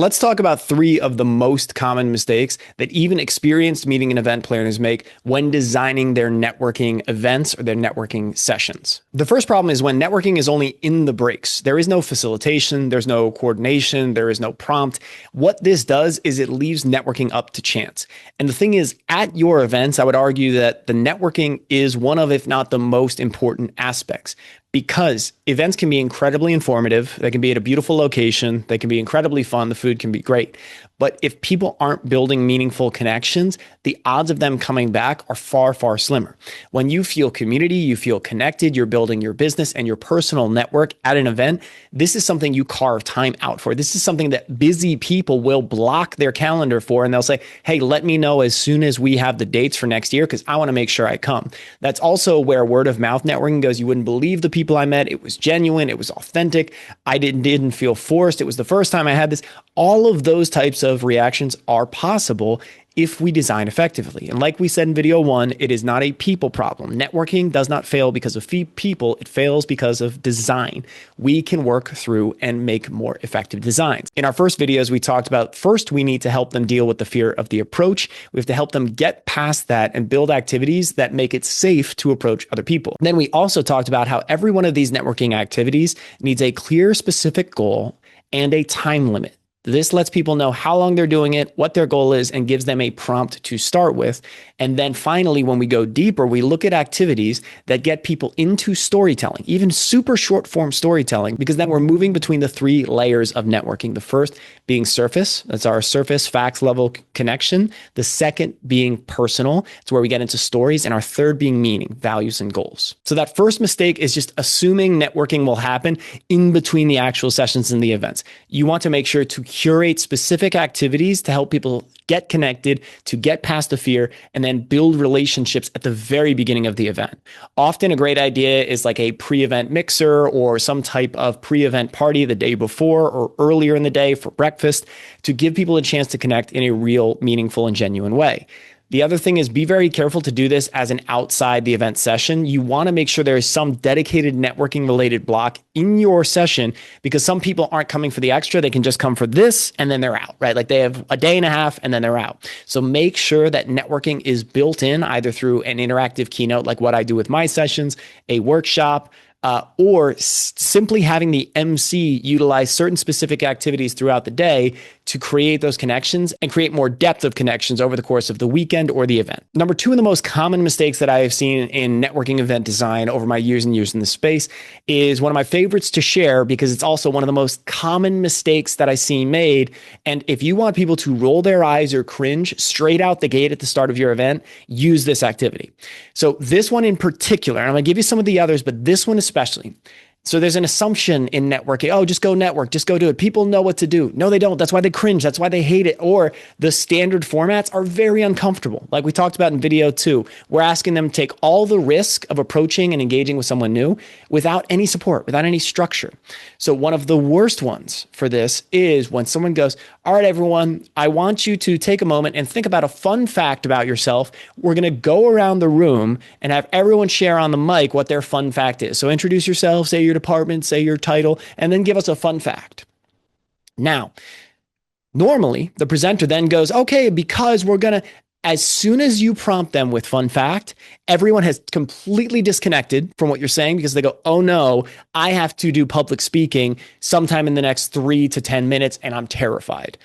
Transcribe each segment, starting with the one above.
Let's talk about three of the most common mistakes that even experienced meeting and event planners make when designing their networking events or their networking sessions. The first problem is when networking is only in the breaks. There is no facilitation, there's no coordination, there is no prompt. What this does is it leaves networking up to chance. And the thing is, at your events, I would argue that the networking is one of, if not the most important aspects. Because events can be incredibly informative. They can be at a beautiful location. They can be incredibly fun. The food can be great. But if people aren't building meaningful connections, the odds of them coming back are far, far slimmer. When you feel community, you feel connected, you're building your business and your personal network at an event, this is something you carve time out for. This is something that busy people will block their calendar for. And they'll say, hey, let me know as soon as we have the dates for next year, because I want to make sure I come. That's also where word of mouth networking goes. You wouldn't believe the people I met. It was genuine. It was authentic. I didn't feel forced. It was the first time I had this. All of those types of reactions are possible if we design effectively. And like we said in video one, it is not a people problem. Networking does not fail because of people. It fails because of design. We can work through and make more effective designs. In our first videos, we talked about first, we need to help them deal with the fear of the approach. We have to help them get past that and build activities that make it safe to approach other people. Then we also talked about how every one of these networking activities needs a clear, specific goal and a time limit. This lets people know how long they're doing it, what their goal is, and gives them a prompt to start with. And then finally, when we go deeper, we look at activities that get people into storytelling, even super short form storytelling, because then we're moving between the three layers of networking. The first being surface, that's our surface facts level connection. The second being personal, it's where we get into stories. And our third being meaning, values, and goals. So that first mistake is just assuming networking will happen in between the actual sessions and the events. You want to make sure to curate specific activities to help people get connected, to get past the fear, and then build relationships at the very beginning of the event. Often a great idea is like a pre-event mixer or some type of pre-event party the day before or earlier in the day for breakfast to give people a chance to connect in a real, meaningful, and genuine way. The other thing is be very careful to do this as an outside the event session. You want to make sure there is some dedicated networking related block in your session because some people aren't coming for the extra. They can just come for this and then they're out, right? Like they have a day and a half and then they're out. So make sure that networking is built in either through an interactive keynote like what I do with my sessions, a workshop, or simply having the MC utilize certain specific activities throughout the day to create those connections and create more depth of connections over the course of the weekend or the event. Number two of the most common mistakes that I have seen in networking event design over my years and years in this space is one of my favorites to share because it's also one of the most common mistakes that I see made. And if you want people to roll their eyes or cringe straight out the gate at the start of your event, use this activity. So this one in particular, and I'm going to give you some of the others, but this one especially. So there's an assumption in networking. Oh, just go network, just go do it. People know what to do. No, they don't. That's why they cringe. That's why they hate it. Or the standard formats are very uncomfortable. Like we talked about in video 2, we're asking them to take all the risk of approaching and engaging with someone new without any support, without any structure. So one of the worst ones for this is when someone goes, all right, everyone, I want you to take a moment and think about a fun fact about yourself. We're going to go around the room and have everyone share on the mic what their fun fact is. So introduce yourself, say your department, say your title, and then give us a fun fact. Now, normally the presenter then goes, okay, because we're going to, as soon as you prompt them with fun fact, everyone has completely disconnected from what you're saying because they go, oh no, I have to do public speaking sometime in the next 3 to 10 minutes and I'm terrified.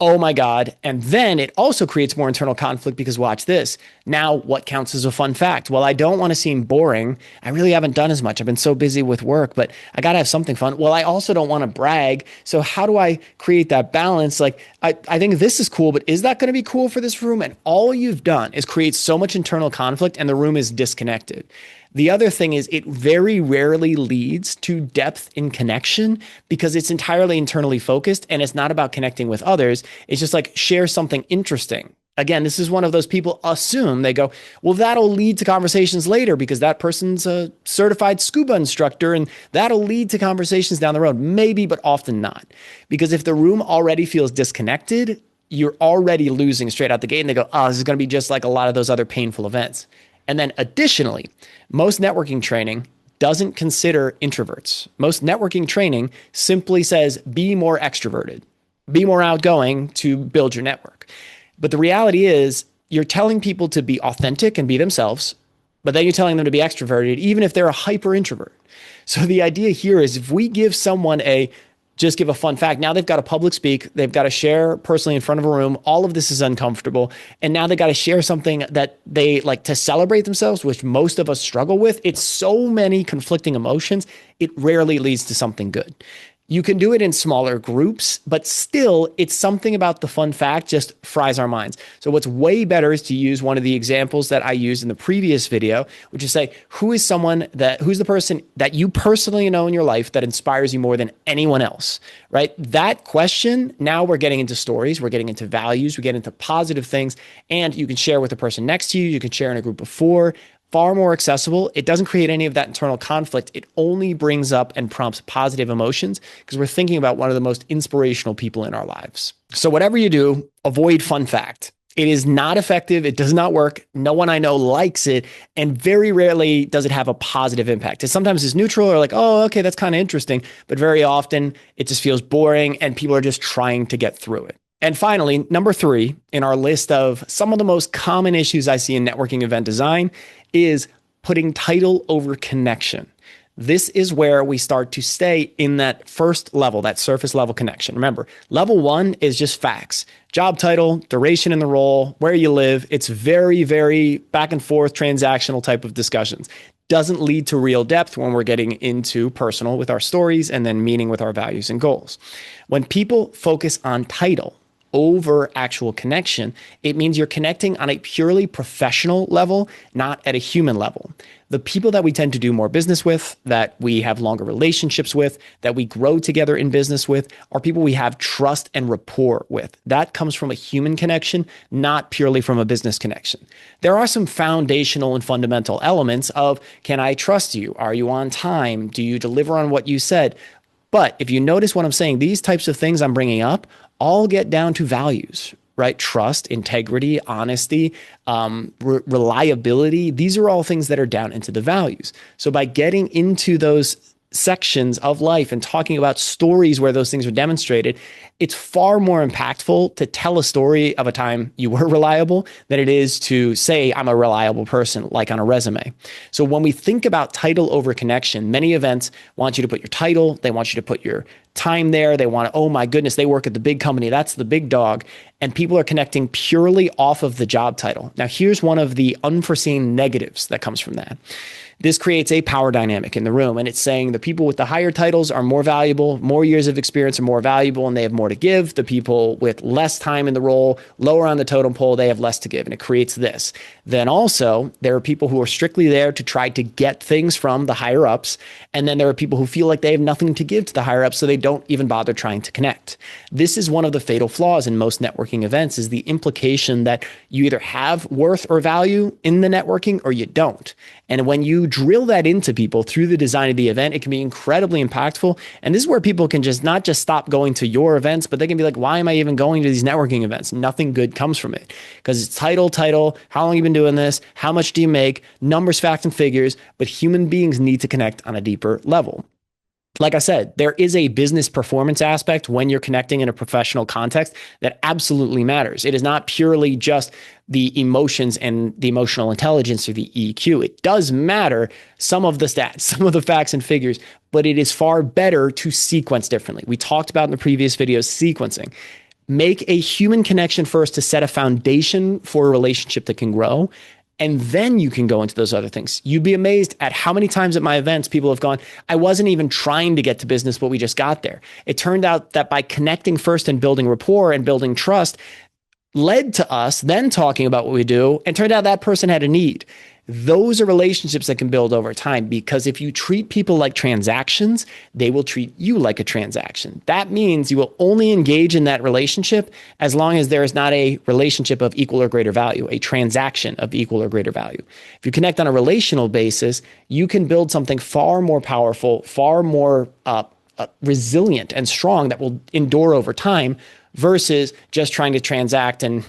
Oh my God. And then it also creates more internal conflict because watch this. Now, what counts as a fun fact? Well, I don't want to seem boring. I really haven't done as much. I've been so busy with work, but I got to have something fun. Well, I also don't want to brag. So how do I create that balance? Like, I think this is cool, but is that going to be cool for this room? And all you've done is create so much internal conflict and the room is disconnected. The other thing is it very rarely leads to depth in connection because it's entirely internally focused and it's not about connecting with others. It's just like share something interesting. Again, this is one of those people assume they go, well, that'll lead to conversations later because that person's a certified scuba instructor and that'll lead to conversations down the road. Maybe, but often not. Because if the room already feels disconnected, you're already losing straight out the gate and they go, oh, this is going to be just like a lot of those other painful events. And then additionally, most networking training doesn't consider introverts. Most networking training simply says be more extroverted. be more outgoing to build your network. But the reality is you're telling people to be authentic and be themselves, but then you're telling them to be extroverted, even if they're a hyper introvert. So the idea here is if we give someone just give a fun fact. Now they've got to public speak. They've got to share personally in front of a room. All of this is uncomfortable. And now they got to share something that they like to celebrate themselves, which most of us struggle with. It's so many conflicting emotions. It rarely leads to something good. You can do it in smaller groups, but still it's something about the fun fact just fries our minds. So what's way better is to use one of the examples that I used in the previous video, which is say, who's the person that you personally know in your life that inspires you more than anyone else, right? That question, now we're getting into stories, we're getting into values, we get into positive things, and you can share with the person next to you, you can share in a group of 4, far more accessible. It doesn't create any of that internal conflict. It only brings up and prompts positive emotions because we're thinking about one of the most inspirational people in our lives. So whatever you do, avoid fun fact. It is not effective. It does not work. No one I know likes it. And very rarely does it have a positive impact. It sometimes is neutral or like, oh, okay, that's kind of interesting. But very often it just feels boring and people are just trying to get through it. And finally, number 3 in our list of some of the most common issues I see in networking event design is putting title over connection. This is where we start to stay in that first level, that surface level connection. Remember, level 1 is just facts. Job title, duration in the role, where you live. It's very, very back and forth transactional type of discussions. Doesn't lead to real depth when we're getting into personal with our stories and then meaning with our values and goals. When people focus on title over actual connection, it means you're connecting on a purely professional level, not at a human level. The people that we tend to do more business with, that we have longer relationships with, that we grow together in business with, are people we have trust and rapport with. That comes from a human connection, not purely from a business connection. There are some foundational and fundamental elements of, can I trust you? Are you on time? Do you deliver on what you said? But if you notice what I'm saying, these types of things I'm bringing up all get down to values, right? Trust, integrity, honesty, reliability. These are all things that are down into the values. So by getting into those sections of life and talking about stories where those things are demonstrated, it's far more impactful to tell a story of a time you were reliable than it is to say, I'm a reliable person, like on a resume. So when we think about title over connection, many events want you to put your title, they want you to put your time there, they want to, oh my goodness, they work at the big company, that's the big dog, and people are connecting purely off of the job title. Now, here's one of the unforeseen negatives that comes from that. This creates a power dynamic in the room, and it's saying the people with the higher titles are more valuable, more years of experience are more valuable, and they have more to give. The people with less time in the role, lower on the totem pole, they have less to give, and it creates this. Then also, there are people who are strictly there to try to get things from the higher ups, and then there are people who feel like they have nothing to give to the higher ups, so they don't even bother trying to connect. This is one of the fatal flaws in most networking events, is the implication that you either have worth or value in the networking or you don't. And when you drill that into people through the design of the event, it can be incredibly impactful. And this is where people can just not just stop going to your events, but they can be like, why am I even going to these networking events? Nothing good comes from it because it's title, how long you been doing this? How much do you make? Numbers, facts, and figures. But human beings need to connect on a deeper level. Like I said, there is a business performance aspect when you're connecting in a professional context that absolutely matters. It is not purely just the emotions and the emotional intelligence or the EQ. It does matter, some of the stats, some of the facts and figures, but it is far better to sequence differently. We talked about in the previous videos, sequencing. Make a human connection first to set a foundation for a relationship that can grow. And then you can go into those other things. You'd be amazed at how many times at my events people have gone, I wasn't even trying to get to business, but we just got there. It turned out that by connecting first and building rapport and building trust led to us then talking about what we do, and turned out that person had a need. Those are relationships that can build over time, because if you treat people like transactions, they will treat you like a transaction. That means you will only engage in that relationship as long as there is not a relationship of equal or greater value, a transaction of equal or greater value. If you connect on a relational basis, you can build something far more powerful, far more resilient and strong that will endure over time, versus just trying to transact and,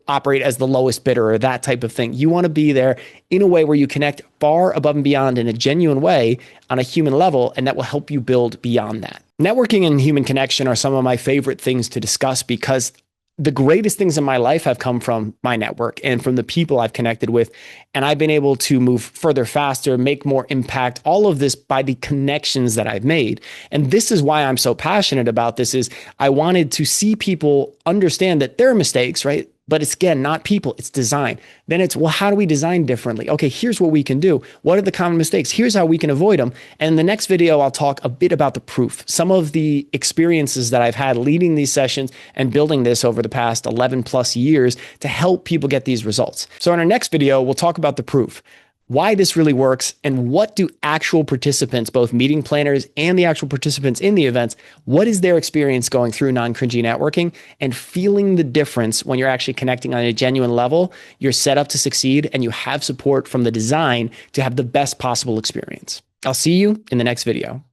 operate as the lowest bidder or that type of thing. You want to be there in a way where you connect far above and beyond in a genuine way on a human level, and that will help you build beyond that. Networking and human connection are some of my favorite things to discuss because the greatest things in my life have come from my network and from the people I've connected with. And I've been able to move further, faster, make more impact, all of this by the connections that I've made. And this is why I'm so passionate about this is I wanted to see people understand that there are mistakes, right? But it's, again, not people, it's design. Then it's, well, how do we design differently? Okay, here's what we can do. What are the common mistakes? Here's how we can avoid them. And in the next video, I'll talk a bit about the proof, some of the experiences that I've had leading these sessions and building this over the past 11 plus years to help people get these results. So in our next video, we'll talk about the proof, why this really works, and what do actual participants, both meeting planners and the actual participants in the events, what is their experience going through non-cringy networking and feeling the difference when you're actually connecting on a genuine level, you're set up to succeed, and you have support from the design to have the best possible experience. I'll see you in the next video.